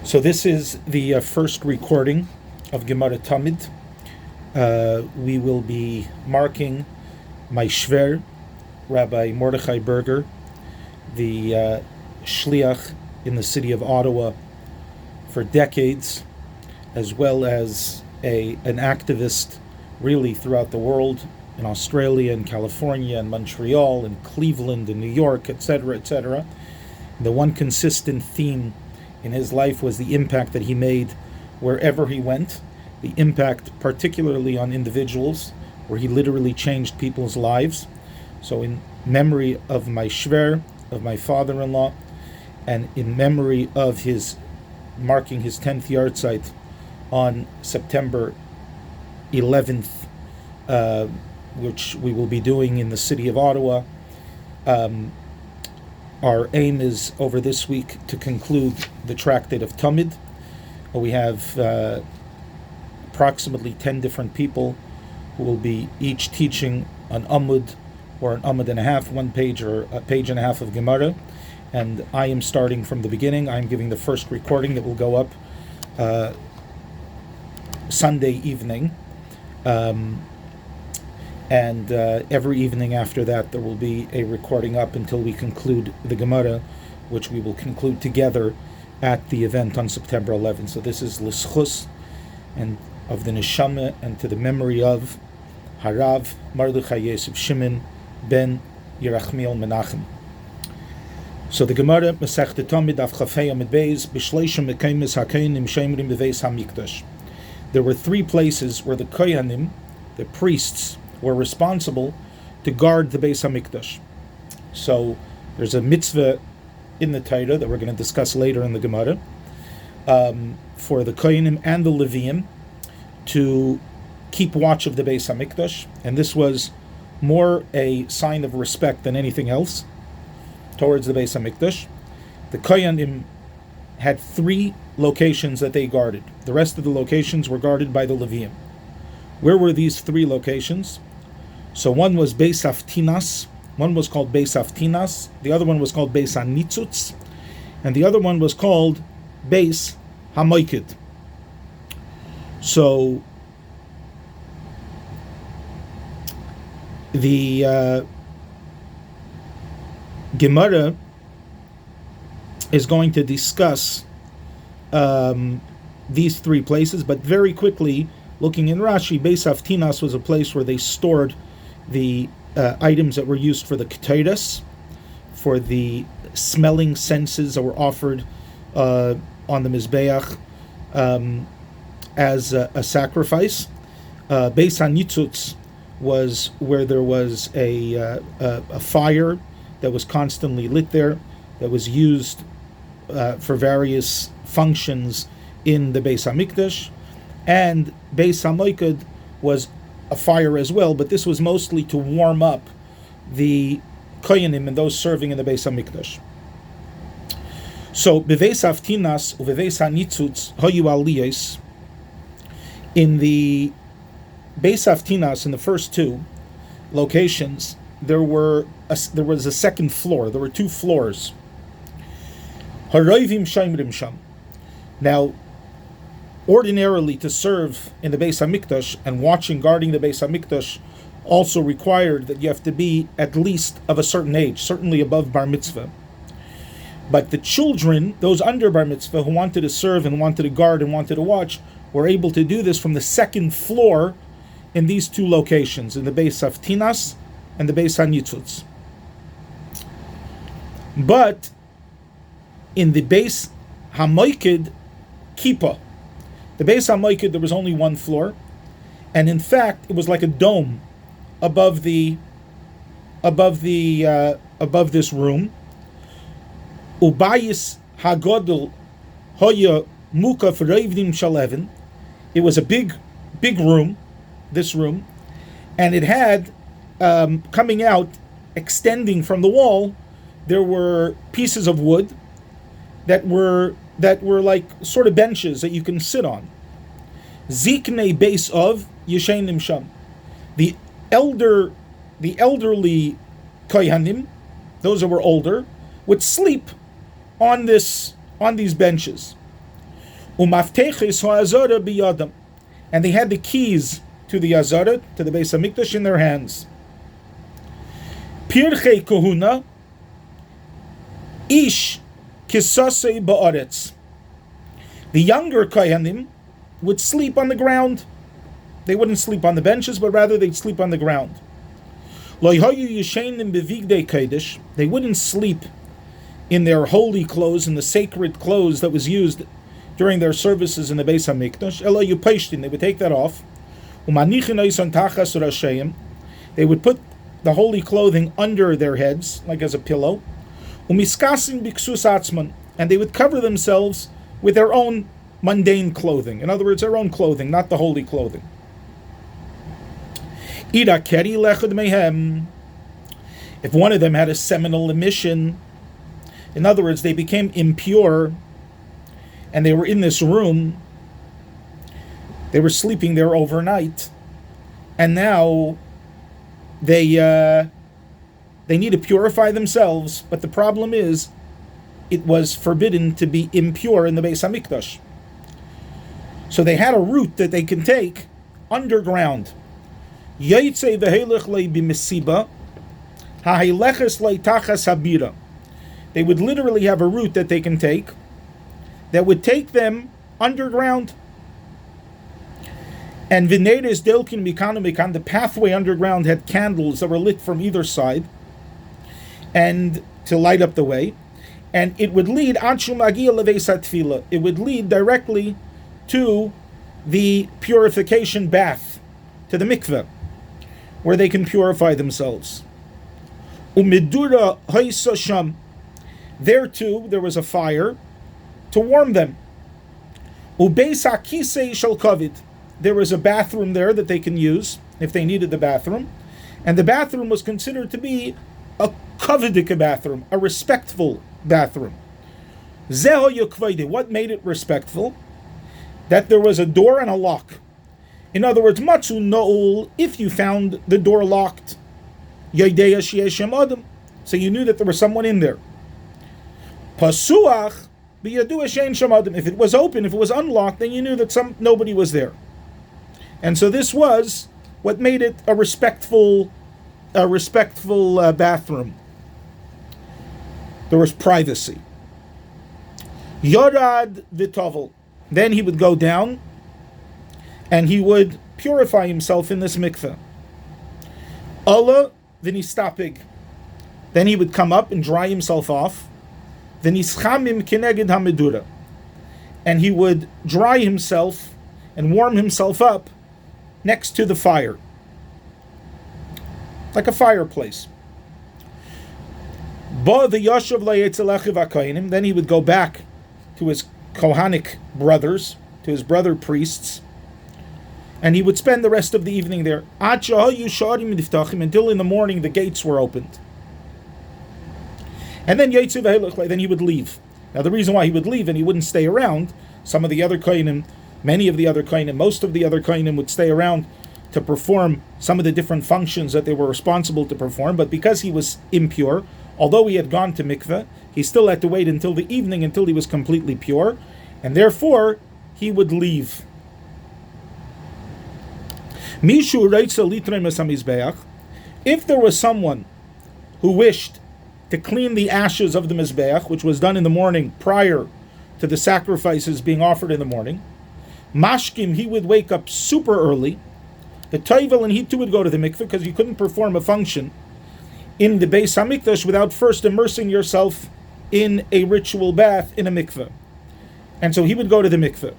So this is the first recording of Gemara Tamid. We will be marking my shver, Rabbi Mordechai Berger, the shliach in the city of Ottawa for decades, as well as an activist really throughout the world, in Australia and California and Montreal and Cleveland and New York, etc., etc. The one consistent theme in his life was the impact that he made wherever he went, the impact particularly on individuals, where he literally changed people's lives. So in memory of my shver, of my father-in-law, and in memory of his marking his 10th yahrzeit on September 11th, which we will be doing in the city of Ottawa. Our aim is over this week to conclude the Tractate of Tamid. We have approximately 10 different people who will be each teaching an amud or an amud and a half, one page or a page and a half of Gemara. And I am starting from the beginning. I'm giving the first recording that will go up Sunday evening. And every evening after that, there will be a recording up until we conclude the Gemara, which we will conclude together at the event on September 11th. So this is l'schus and of the neshama and to the memory of Harav Mardechai Yosef Shimon ben Yirachmiel Mנחem. So the Gemara Masechta Tamid Daf Chafei Amid Beis B'Shleishim Mekaymis HaKohanim Shemrim B'Veis HaMikdash. There were three places where the Kohanim, the priests, were responsible to guard the Beis HaMikdash. So there's a mitzvah in the Torah that we're going to discuss later in the Gemara for the Kohanim and the Leviim to keep watch of the Beis HaMikdash, and this was more a sign of respect than anything else towards the Beis HaMikdash. The Kohanim had three locations that they guarded. The rest of the locations were guarded by the Leviim. Where were these three locations? So one was Beis Haftinas, one was called Beis Haftinas, the other one was called Beis HaNitzutz, and the other one was called Beis HaMoikid. So the Gemara is going to discuss these three places, but very quickly, looking in Rashi, Beis Haftinas was a place where they stored the items that were used for the keteras, for the smelling senses that were offered on the Mizbeach as a sacrifice. Beis HaNitzutz was where there was a fire that was constantly lit there, that was used for various functions in the Beis HaMikdash. And Beis HaMoiked was a fire as well, but this was mostly to warm up the Kohanim and those serving in the Beis HaMikdash. So, Beveis Haftinas uVeveis HaNitzutz hoyu aliyos. In the Beis Haftinas, in the first two locations, there was a second floor. There were two floors. Haroivim shaimrim sham. Now, ordinarily, to serve in the Beis HaMikdash and watching, guarding the Beis HaMikdash also required that you have to be at least of a certain age, certainly above bar mitzvah. But the children, those under bar mitzvah who wanted to serve and wanted to guard and wanted to watch, were able to do this from the second floor in these two locations, in the Beis Haftinas and the Beis HaNitzutz. But in the Beis HaMoiked Kippah, the Beis HaMoiked, there was only one floor, and in fact, it was like a dome above this room. Ubayis Hagodel Hoya Mukaf Reivdim Shalevin. It was a big room, this room, and it had coming out, extending from the wall, there were pieces of wood that were like sort of benches that you can sit on. Ziknei Beis of Yeshenim Sham. The elderly Kohanim, those that were older, would sleep on these benches. Umafteches ha'azara biyadam, and they had the keys to the Azara, to the Beis Hamikdash, in their hands. Pirchei Kohuna, Ish Kisasei Ba'aretz. The younger Kohanim would sleep on the ground. They wouldn't sleep on the benches, but rather they'd sleep on the ground. Lo hayu yisheinim bevigdei kodesh. They wouldn't sleep in their holy clothes, in the sacred clothes that was used during their services in the Beis Hamikdash. Elo yupeshtin. They would take that off. Umanichin oisan tachas rashayim. They would put the holy clothing under their heads, like as a pillow. Umiskasin biksus atzman. And they would cover themselves with their own mundane clothing. In other words, their own clothing, not the holy clothing. Ida keri lechad mehem. If one of them had a seminal emission, in other words, they became impure, and they were in this room, they were sleeping there overnight, and now they need to purify themselves, but the problem is, it was forbidden to be impure in the Beis Hamikdash. So they had a route that they can take underground. Yaitse v'helech lei b'mesiba, ha'heleches lei tachas habira. They would literally have a route that they can take that would take them underground. And v'neides delkin mikanu mikan, the pathway underground had candles that were lit from either side and to light up the way. And it would lead anshu magia leveis hatfila. It would lead directly to the purification bath, to the mikveh, where they can purify themselves. Umidura haisa sham. There too, there was a fire to warm them. Ubeis hakisei shel kavod. There was a bathroom there that they can use if they needed the bathroom. And the bathroom was considered to be a kavodic bathroom, a respectful bathroom. Zeho yukvayde. What made it respectful? That there was a door and a lock. In other words, matzu no'ul, if you found the door locked, yadeya she'eshem adam, so you knew that there was someone in there. Pasuach b'yadu she'en shem adam. If it was open, if it was unlocked, then you knew that nobody was there. And so this was what made it a respectful bathroom. There was privacy. Yorad v'tovel. Then he would go down and he would purify himself in this mikveh. Allah v'nistapig. Then he would come up and dry himself off. V'nischamim kineged hamedura. And he would dry himself and warm himself up next to the fire, like a fireplace. Then he would go back to his Kohanic brothers, to his brother priests, and he would spend the rest of the evening there until in the morning the gates were opened. And then then he would leave. Now the reason why he would leave and he wouldn't stay around, some of the other Kohanim, many of the other Kohanim, most of the other Kohanim would stay around to perform some of the different functions that they were responsible to perform, but because he was impure, although he had gone to mikveh, he still had to wait until the evening until he was completely pure, and therefore he would leave. If there was someone who wished to clean the ashes of the Mizbeach, which was done in the morning prior to the sacrifices being offered in the morning, Mashkim, he would wake up super early. The Toivel, and he too would go to the mikveh, because you couldn't perform a function in the Beis Hamikdash without first immersing yourself in a ritual bath in a mikveh. And so he would go to the mikveh.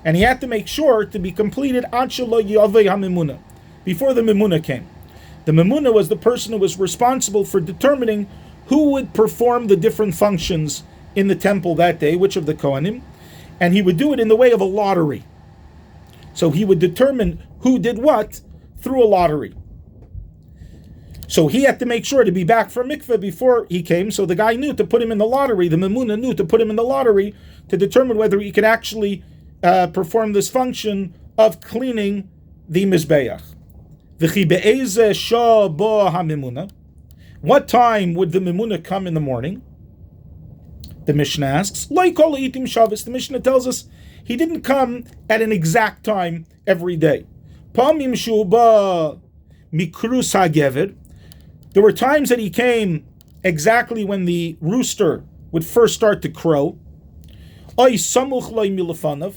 And he had to make sure to be completed before the Mimuna came. The Mimuna was the person who was responsible for determining who would perform the different functions in the temple that day, which of the Kohanim, and he would do it in the way of a lottery. So he would determine who did what through a lottery. So he had to make sure to be back from mikveh before he came, so the guy knew to put him in the lottery, the Memuna knew to put him in the lottery to determine whether he could actually perform this function of cleaning the Mizbeach. What time would the Memuna come in the morning? The Mishnah asks, the Mishnah tells us he didn't come at an exact time every day. Pamim shuba mikrus hagever. There were times that he came exactly when the rooster would first start to crow. Oy samuch loy milafanav.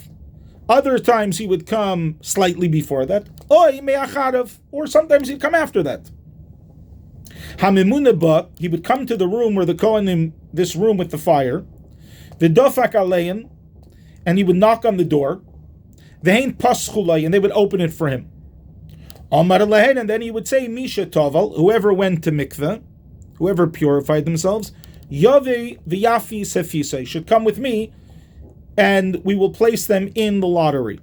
Other times he would come slightly before that. Oy me'acharav. Or sometimes he'd come after that. Hamimunaba, he would come to the room where the Kohanim, this room with the fire. The dofak alein, and he would knock on the door. Ve'hein paschulay, and they would open it for him. Amar lehen, and then he would say, Misha Toval, whoever went to mikveh, whoever purified themselves, Yave v'yafi sefise, should come with me, and we will place them in the lottery.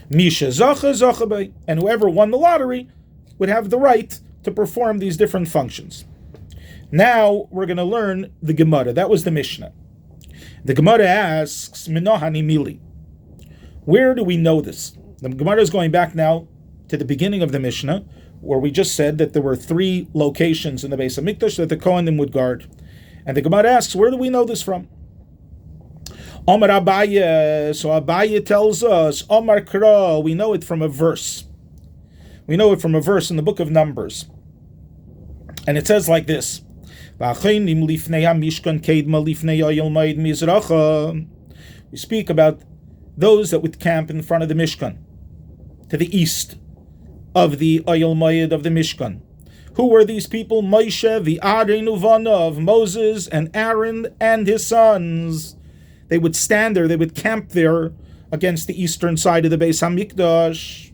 Misha zacha zachabe, and whoever won the lottery would have the right to perform these different functions. Now we're going to learn the Gemara. That was the Mishnah. The Gemara asks, Minohani mili. Where do we know this? The Gemara is going back now to the beginning of the Mishnah, where we just said that there were 3 locations in the Beis HaMikdash that the Kohanim would guard. And the Gemara asks, where do we know this from? Omar Abaye, so Abaye tells us, Omar Kra, we know it from a verse. We know it from a verse in the book of Numbers. And it says like this, we speak about those that would camp in front of the Mishkan, to the east of the Oyel Moed of the Mishkan. Who were these people? Moshe, the Aaron Uvanav, Moses and Aaron and his sons. They would stand there, they would camp there against the eastern side of the Beis HaMikdash.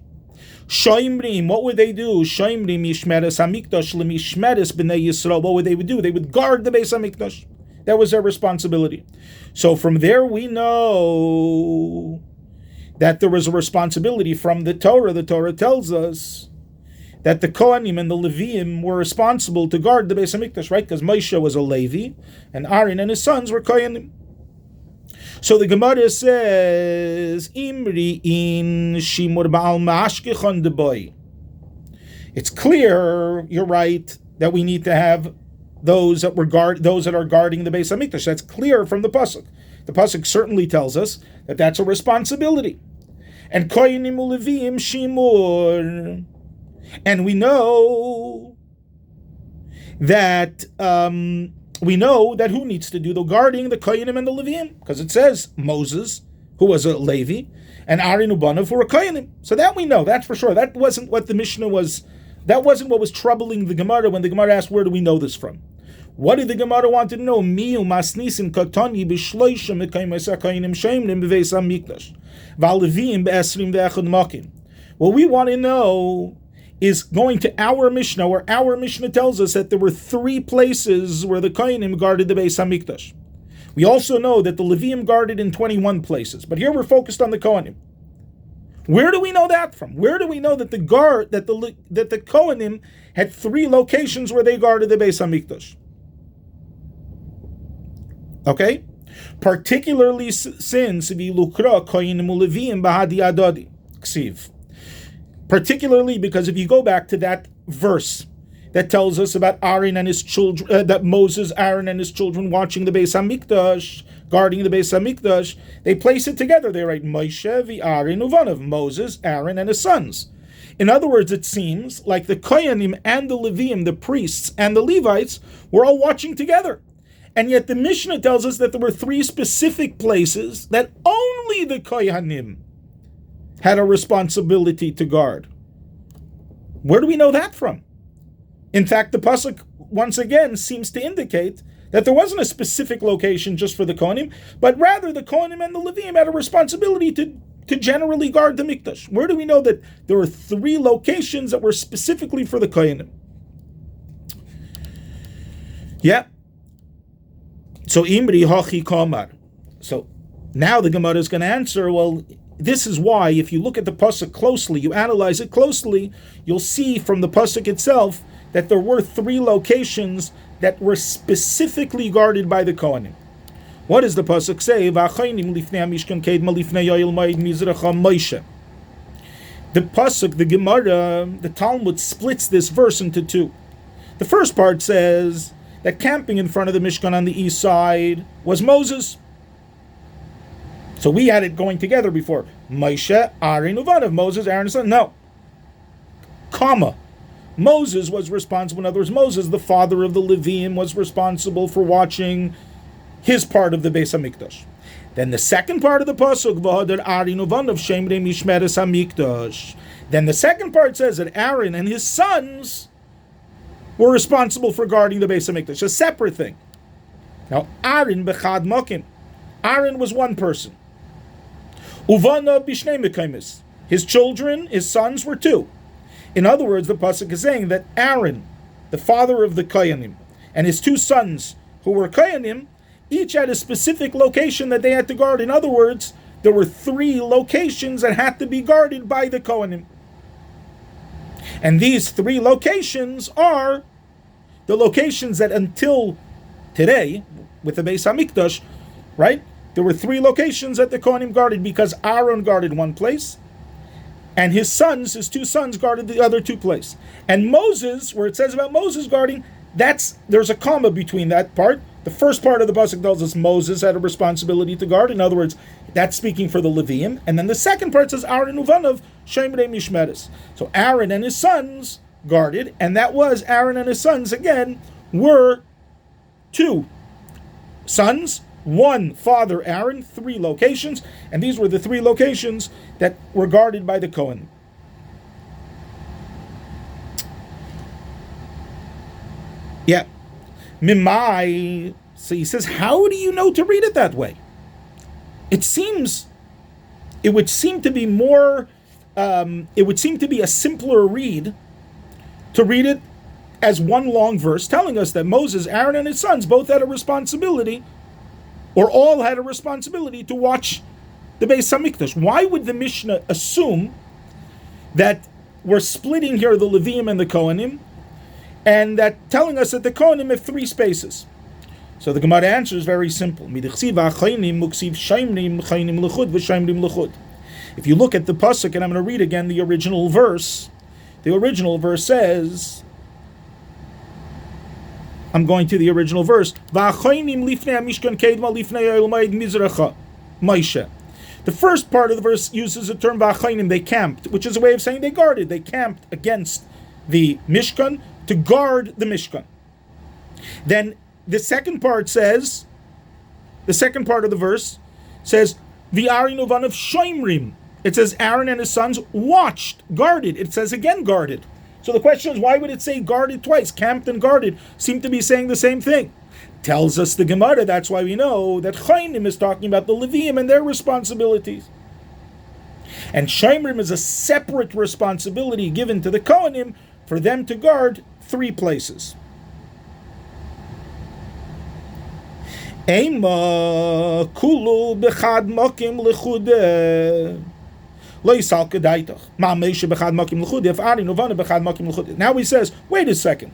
Shoimrim, what would they do? Shoimrim mishmeres hamikdash lemishmeres b'nei Yisrael. What would they do? They would guard the Beis HaMikdash. That was their responsibility. So from there we know that there was a responsibility from the Torah. The Torah tells us that the Kohanim and the Leviim were responsible to guard the Beis HaMikdash, right? Because Moshe was a Levi, and Aaron and his sons were Kohanim. So the Gemara says, Imri in Shimur Ba'al Ma'ashkechon deboy. It's clear, you're right, that we need to have those that are guarding the Beis HaMikdash. That's clear from the pasuk. The pasuk certainly tells us that that's a responsibility. And Kohanim uLeviim Shimur. And we know that who needs to do the guarding? The Kohanim and the Leviim, because it says Moses, who was a Levi, and Aaron Ubanav, who were Kohanim. So that we know, that's for sure. That wasn't what the Mishnah was. That wasn't what was troubling the Gemara when the Gemara asked, where do we know this from? What did the Gemara want to know? Miu masnisim katani b'shloishim mekayim kohanim sheimrim b'veis hamikdash v'aleviim b'esrim v'echad makim. What we want to know is going to our Mishnah, where our Mishnah tells us that there were 3 places where the Kohanim guarded the Beis HaMikdash. We also know that the Leviim guarded in 21 places, but here we're focused on the Kohanim. Where do we know that from? Where do we know that the Kohanim had 3 locations where they guarded the Beis HaMikdash? Okay? Particularly since v'lukra Kohanim uLeviim b'hadi adadi ksiv. Particularly because if you go back to that verse that tells us about Aaron and his children, that Moses, Aaron and his children watching the Beis HaMikdash, guarding the Beis HaMikdash, they place it together. They write Moshe v'Aaron uvanav, Moses, Aaron and his sons. In other words, it seems like the Kohanim and the Leviim, the priests and the Levites, were all watching together. And yet the Mishnah tells us that there were 3 specific places that only the Kohanim had a responsibility to guard. Where do we know that from? In fact, the pasuk once again seems to indicate that there wasn't a specific location just for the Kohanim, but rather the Kohanim and the Leviim had a responsibility to generally guard the Mikdash. Where do we know that there were 3 locations that were specifically for the Kohanim? Yeah. So Imri Hachi Kamar. So now the Gemara is going to answer, well, this is why, if you look at the pasuk closely, you analyze it closely, you'll see from the pasuk itself that there were 3 locations that were specifically guarded by the Kohanim. What does the pasuk say? The pasuk, the Gemara, the Talmud splits this verse into 2. The first part says that camping in front of the Mishkan on the east side was Moses. So we had it going together before. Moshe, Aaron, Uvanav. Moses, Aaron, son. No. Comma. Moses was responsible. In other words, Moses, the father of the Levium, was responsible for watching his part of the Beis HaMikdash. Then the second part of the pasuk, V'hadar Aaron Uvanav Shemrei Mishmeres HaMikdash. Then the second part says that Aaron and his sons were responsible for guarding the Beis HaMikdash, a separate thing. Now, Aaron bechad mokim. Aaron was one person. Uvanav b'shnei mekaymis. His children, his sons, were two. In other words, the pasuk is saying that Aaron, the father of the Kohanim, and his two sons, who were Kohanim, each had a specific location that they had to guard. In other words, there were 3 locations that had to be guarded by the Kohanim. And these 3 locations are the locations that until today, with the Beis HaMikdash, right? There were 3 locations that the Kohanim guarded because Aaron guarded one place, and his sons, his 2 sons, guarded the other 2 places. And Moses, where it says about Moses guarding, there's a comma between that part. The first part of the pasuk tells us Moses had a responsibility to guard. In other words, that's speaking for the Levium. And then the second part says Aaron Uvanav Shemrei Mishmeres. So Aaron and his sons guarded, and that was Aaron and his sons again were 2 sons, 1 father Aaron, 3 locations, and these were the 3 locations that were guarded by the Kohen. Yeah. Mimai. So he says, how do you know to read it that way? It would seem to be more, it would seem to be a simpler read to read it as one long verse telling us that Moses, Aaron, and his sons both had a responsibility, or all had a responsibility to watch the Beis HaMikdash. Why would the Mishnah assume that we're splitting here the Levium and the Kohanim, and that telling us that the Kohanim have 3 spaces? So the Gemara answer is very simple. If you look at the pasuk, and I'm going to read again the original verse says, I'm going to the original verse, the first part of the verse uses the term v'achaynim, they camped, which is a way of saying they guarded. They camped against the Mishkan to guard the Mishkan. Then the second part of the verse says, V'arin uvanav shoimrim. It says Aaron and his sons watched, guarded. It says again guarded. So the question is, why would it say guarded twice? Camped and guarded seem to be saying the same thing. Tells us the Gemara, that's why we know that Chaim is talking about the Levium and their responsibilities. And Shoimrim is a separate responsibility given to the Kohanim for them to guard 3 places. Eima kulu bechad mokim lechudeh. Now he says, wait a second.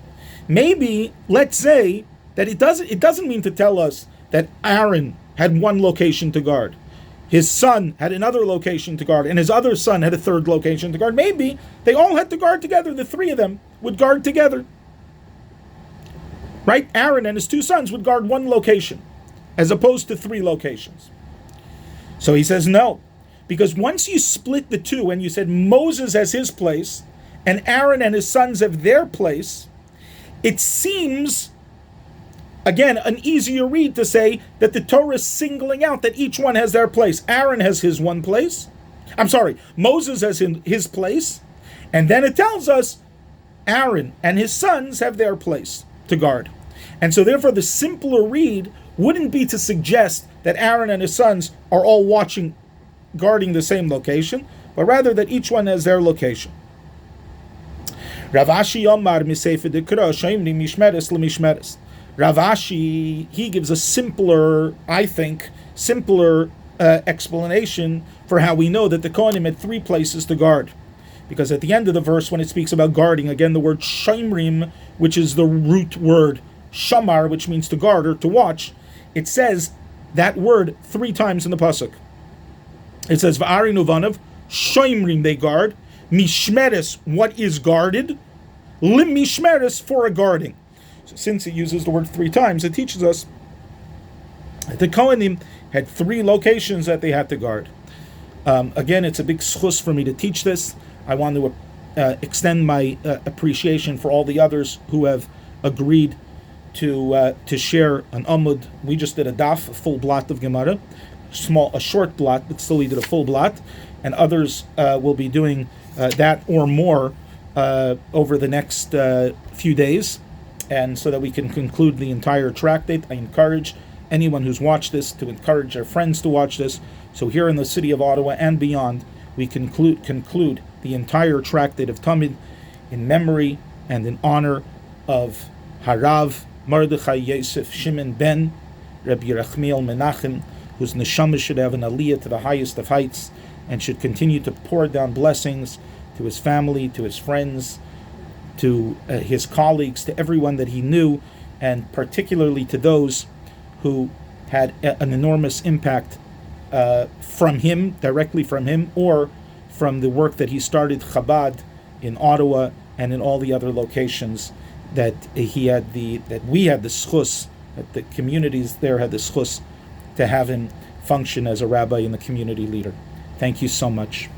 Maybe, let's say, that it doesn't mean to tell us that Aaron had 1 location to guard, his son had another location to guard, and his other son had a 3rd location to guard. Maybe they all had to guard together. The 3 of them would guard together. Right? Aaron and his 2 sons would guard 1 location, as opposed to 3 locations. So he says no. Because once you split the 2 and you said Moses has his place and Aaron and his sons have their place, it seems, again, an easier read to say that the Torah is singling out that each one has their place. Aaron has his 1 place. Moses has his place. And then it tells us Aaron and his sons have their place to guard. And so therefore the simpler read wouldn't be to suggest that Aaron and his sons are all guarding the same location, but rather that each one has their location. Ravashi Yomar Misefer Dekra Shaimni Mishmeres LeMishmeres. Ravashi, he gives a simpler explanation for how we know that the Kohanim had 3 places to guard. Because at the end of the verse, when it speaks about guarding, again the word Shaimrim, which is the root word Shamar, which means to guard or to watch, it says that word 3 times in the pasuk. It says, V'arin uvanav, shoimrim, they guard, mishmeres, what is guarded, lim mishmeres, for a guarding. So since it uses the word 3 times, it teaches us that the Kohanim had 3 locations that they had to guard. Again, it's a big schus for me to teach this. I want to extend my appreciation for all the others who have agreed to share an amud. We just did a daf, a full blot of Gemara, a short blot, but still we did a full blot, and others will be doing that or more over the next few days, and so that we can conclude the entire tractate. I encourage anyone who's watched this to encourage their friends to watch this. So here in the city of Ottawa and beyond, we conclude the entire tractate of Tamid in memory and in honor of Harav Mordechai Yosef Shimon ben Rabbi Yirxamiael Menachem, whose neshama should have an aliyah to the highest of heights and should continue to pour down blessings to his family, to his friends, to his colleagues, to everyone that he knew, and particularly to those who had an enormous impact from him, directly from him, or from the work that he started Chabad in Ottawa and in all the other locations that we had the schus, that the communities there had the schus to have him function as a rabbi and the community leader. Thank you so much.